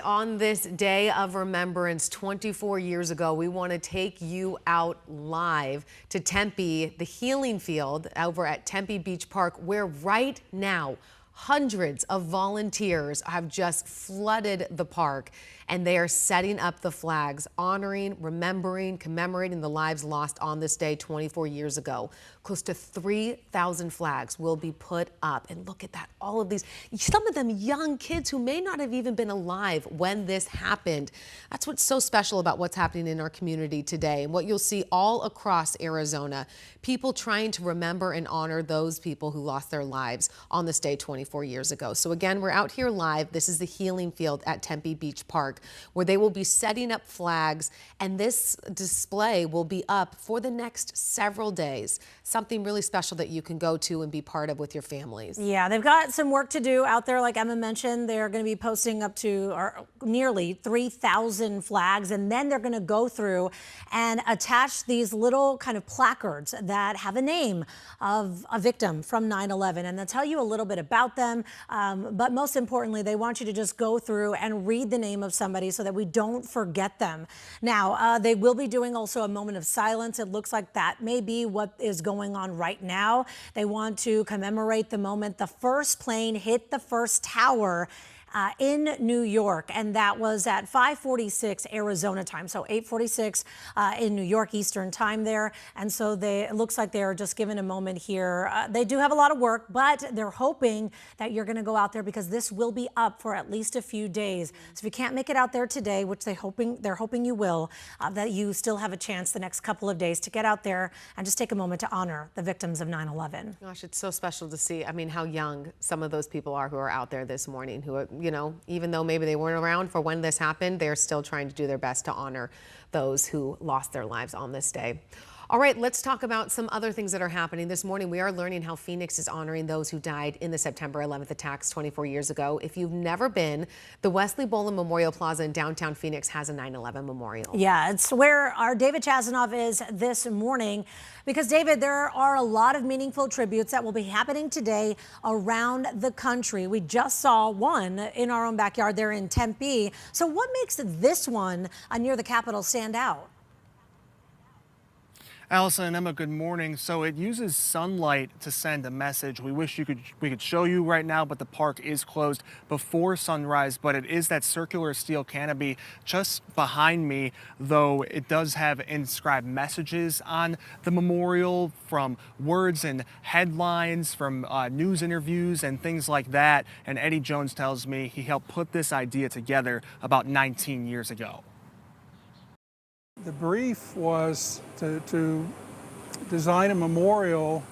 On this day of remembrance 24 years ago, we want to take you out live to Tempe, the healing field over at Tempe Beach Park, where right now hundreds of volunteers have just flooded the park, and they are setting up the flags, honoring, remembering, commemorating the lives lost on this day 24 years ago. Close to 3,000 flags will be put up. And look at that, all of these, some of them young kids who may not have even been alive when this happened. That's what's so special about what's happening in our community today, and what you'll see all across Arizona, people trying to remember and honor those people who lost their lives on this day 24 years ago. So again, we're out here live. This is the healing field at Tempe Beach Park, where they will be setting up flags, and this display will be up for the next several days. Something really special that you can go to and be part of with your families. Yeah, they've got some work to do out there. Like Emma mentioned, they're going to be posting up to nearly 3,000 flags, and then they're going to go through and attach these little kind of placards that have a name of a victim from 9/11, and they'll tell you a little bit about them. But most importantly, they want you to just go through and read the name of somebody so that we don't forget them. Now, they will be doing also a moment of silence. It looks like that may be what is going on right now. They want to commemorate the moment the first plane hit the first tower in New York, and that was at 5:46 Arizona time, so 8:46 in New York Eastern time there. And so it looks like they're just given a moment here. They do have a lot of work, but they're hoping that you're going to go out there, because this will be up for at least a few days. So if you can't make it out there today, which they're hoping you will, that you still have a chance the next couple of days to get out there and just take a moment to honor the victims of 9/11. Gosh, it's so special to see. I mean, how young some of those people are who are out there this morning, who are, you know, even though maybe they weren't around for when this happened, they're still trying to do their best to honor those who lost their lives on this day. All right, let's talk about some other things that are happening. This morning, we are learning how Phoenix is honoring those who died in the September 11th attacks 24 years ago. If you've never been, the Wesley Boland Memorial Plaza in downtown Phoenix has a 9/11 memorial. Yeah, it's where our David Chazanoff is this morning. Because, David, there are a lot of meaningful tributes that will be happening today around the country. We just saw one in our own backyard there in Tempe. So what makes this one near the Capitol stand out? Allison and Emma, good morning. So it uses sunlight to send a message. We wish we could show you right now, but the park is closed before sunrise. But it is that circular steel canopy just behind me, though it does have inscribed messages on the memorial, from words and headlines, from news interviews and things like that. And Eddie Jones tells me he helped put this idea together about 19 years ago. The brief was to design a memorial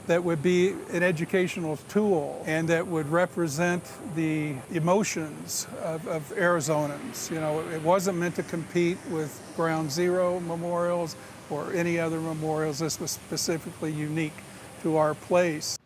that would be an educational tool and that would represent the emotions of Arizonans. You know, it wasn't meant to compete with Ground Zero memorials or any other memorials. This was specifically unique to our place.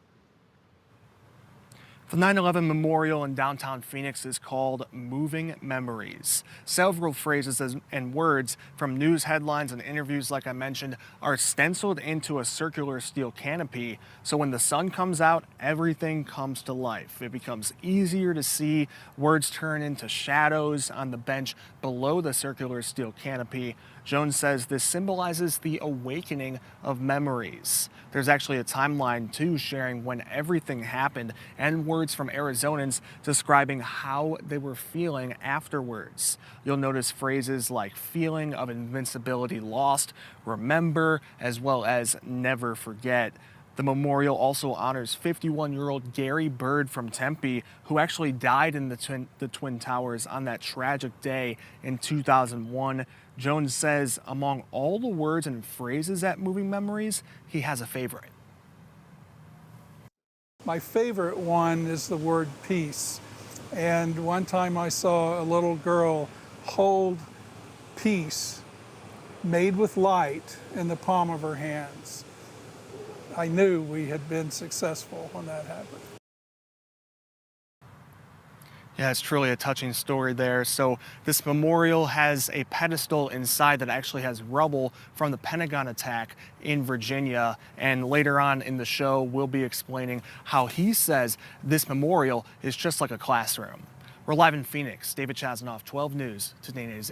The 9/11 memorial in downtown Phoenix is called Moving Memories. Several phrases and words from news headlines and interviews, like I mentioned, are stenciled into a circular steel canopy. So when the sun comes out, everything comes to life. It becomes easier to see. Words turn into shadows on the bench below the circular steel canopy. Jones says this symbolizes the awakening of memories. There's actually a timeline too, sharing when everything happened, and words from Arizonans describing how they were feeling afterwards. You'll notice phrases like feeling of invincibility lost, remember, as well as never forget. The memorial also honors 51-year-old Gary Bird from Tempe, who actually died in the Twin Towers on that tragic day in 2001. Jones says among all the words and phrases at Moving Memories, he has a favorite. My favorite one is the word peace. And one time I saw a little girl hold peace made with light in the palm of her hands. I knew we had been successful when that happened. Yeah, it's truly a touching story there. So this memorial has a pedestal inside that actually has rubble from the Pentagon attack in Virginia. And later on in the show, we'll be explaining how he says this memorial is just like a classroom. We're live in Phoenix. David Chazanoff, 12 News, Today AZ.